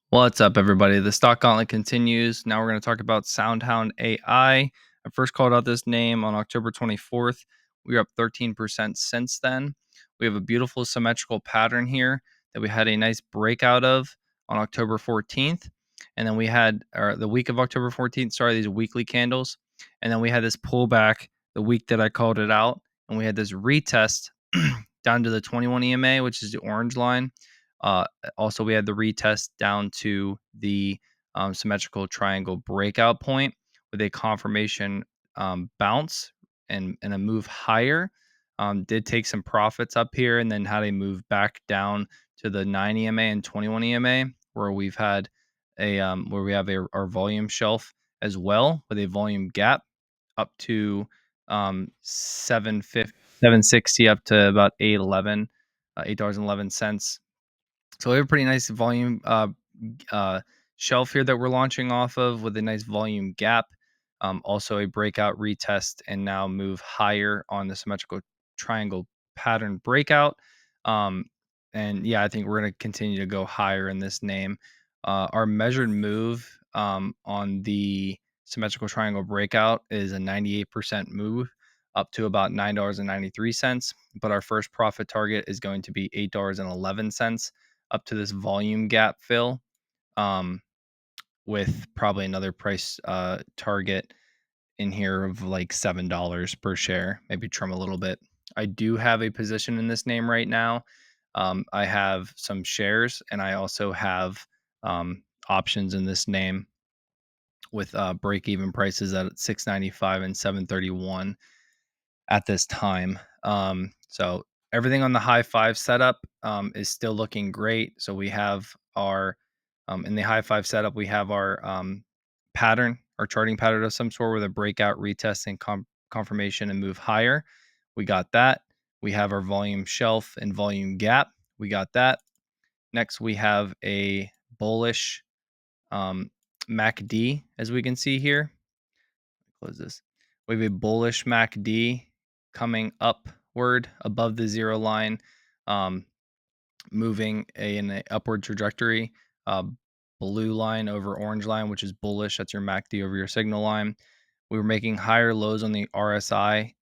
What's up, everybody? The stock gauntlet continues. Now we're going to talk about Hound AI. I first called out this name on October 24th. We are up 13% since then. We have a beautiful symmetrical pattern here that we had a nice breakout of on October 14th. And then we had the week of October 14th, these weekly candles. And then we had this pullback the week that I called it out. And we had this retest down to the 21 EMA, which is the orange line. Also, we had the retest down to the symmetrical triangle breakout point with a confirmation bounce and a move higher. Did take some profits up here and then had a move back down to the 9 EMA and 21 EMA where we've had where we have our volume shelf as well with a volume gap up to 750, 760 up to about 811, $8.11. So we have a pretty nice volume shelf here that we're launching off of with a nice volume gap. Also a breakout retest and now move higher on the symmetrical triangle pattern breakout. And yeah, I think we're going to continue to go higher in this name. Our measured move on the symmetrical triangle breakout is a 98% move up to about $9.93. But our first profit target is going to be $8.11 up to this volume gap fill, with probably another price target in here of like $7 per share, maybe trim a little bit. I do have a position in this name right now. I have some shares and I also have options in this name with break-even prices at $6.95 and $7.31 at this time. So everything on the high five setup is still looking great. So we have our in the high five setup, we have our pattern, our charting pattern of some sort with a breakout, retest, and confirmation and move higher. We got that. We have our volume shelf and volume gap. We got that. Next, we have a bullish MACD, as we can see here. Close this. We have a bullish MACD coming upward above the zero line, moving in an upward trajectory. Blue line over orange line, which is bullish. That's your MACD over your signal line. We were making higher lows on the RSI,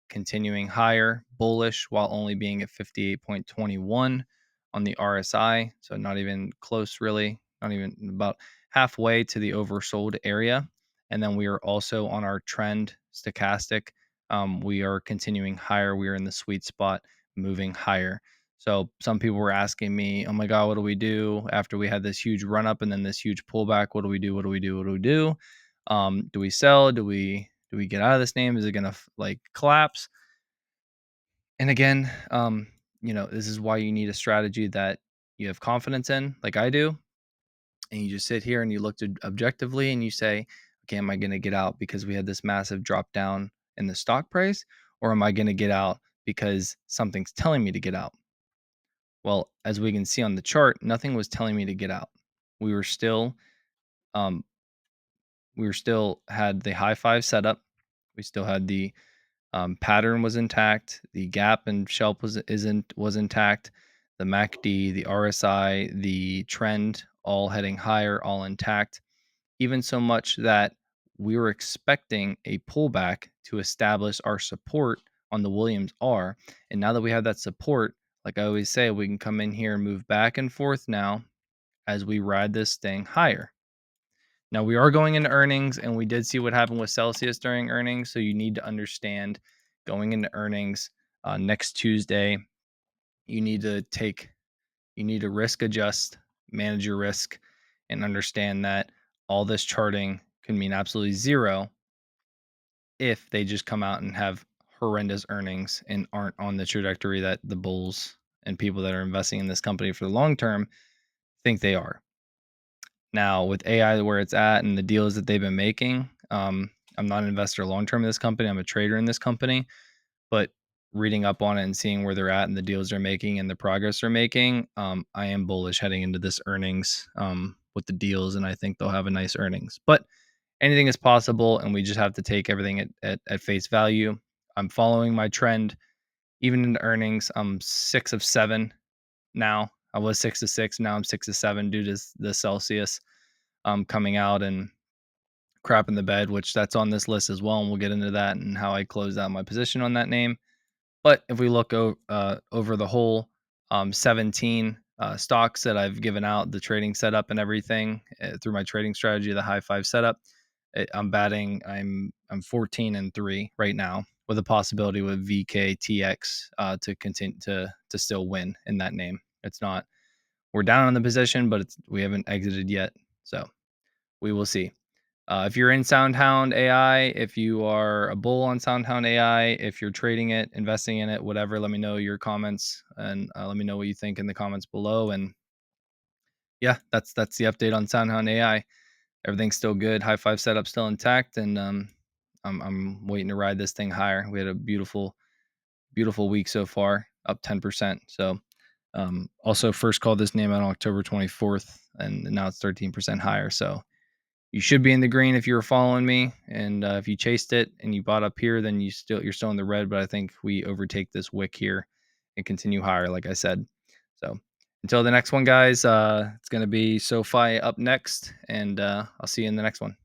continuing higher, bullish, while only being at 58.21 on the RSI. So not even close, really, not even about halfway to the oversold area. And then we are also on our trend stochastic. We are continuing higher. We are in the sweet spot, moving higher. So some people were asking me, oh my God, what do we do after we had this huge run up and then this huge pullback? What do we do? What do we do? What do we do? Do we sell? Do we get out of this name? Is it gonna like collapse? And again, this is why you need a strategy that you have confidence in, like I do, and you just sit here and you look objectively and you say, okay, am I going to get out because we had this massive drop down in the stock price, or am I going to get out because something's telling me to get out? Well, as we can see on the chart, nothing was telling me to get out. We were still um, had the high five setup. We still had the pattern was intact. The gap and shelf was intact. The MACD, the RSI, the trend, all heading higher, all intact. Even so much that we were expecting a pullback to establish our support on the Williams R. And now that we have that support, like I always say, we can come in here and move back and forth now as we ride this thing higher. Now we are going into earnings, and we did see what happened with Celsius during earnings. So you need to understand going into earnings next Tuesday, you need to risk adjust, manage your risk, and understand that all this charting can mean absolutely zero if they just come out and have horrendous earnings and aren't on the trajectory that the bulls and people that are investing in this company for the long term think they are. Now, with AI where it's at and the deals that they've been making, I'm not an investor long term in this company. I'm a trader in this company, but reading up on it and seeing where they're at and the deals they're making and the progress they're making, I am bullish heading into this earnings with the deals, and I think they'll have a nice earnings. But anything is possible, and we just have to take everything at face value. I'm following my trend even into earnings. I'm 6 of 7 now I was 6 to 6. Now I'm 6 to 7 due to the Celsius coming out and crap in the bed, which that's on this list as well. And we'll get into that and how I closed out my position on that name. But if we look over the whole 17 stocks that I've given out, the trading setup and everything through my trading strategy, the high five setup, I'm 14-3 right now, with a possibility with VKTX to continue to still win in that name. It's not, we're down on the position, but we haven't exited yet, so we will see. If you're in SoundHound AI, if you are a bull on SoundHound AI, if you're trading it, investing in it, whatever, let me know your comments and let me know what you think in the comments below. And yeah, that's the update on SoundHound AI. Everything's still good. High five setup still intact, and I'm waiting to ride this thing higher. We had a beautiful week so far, up 10%. So also first called this name on October 24th, and now it's 13% higher. So you should be in the green if you were following me, and if you chased it and you bought up here, then you're still in the red. But I think we overtake this wick here and continue higher, like I said. So until the next one, guys, it's going to be SoFi up next, and I'll see you in the next one.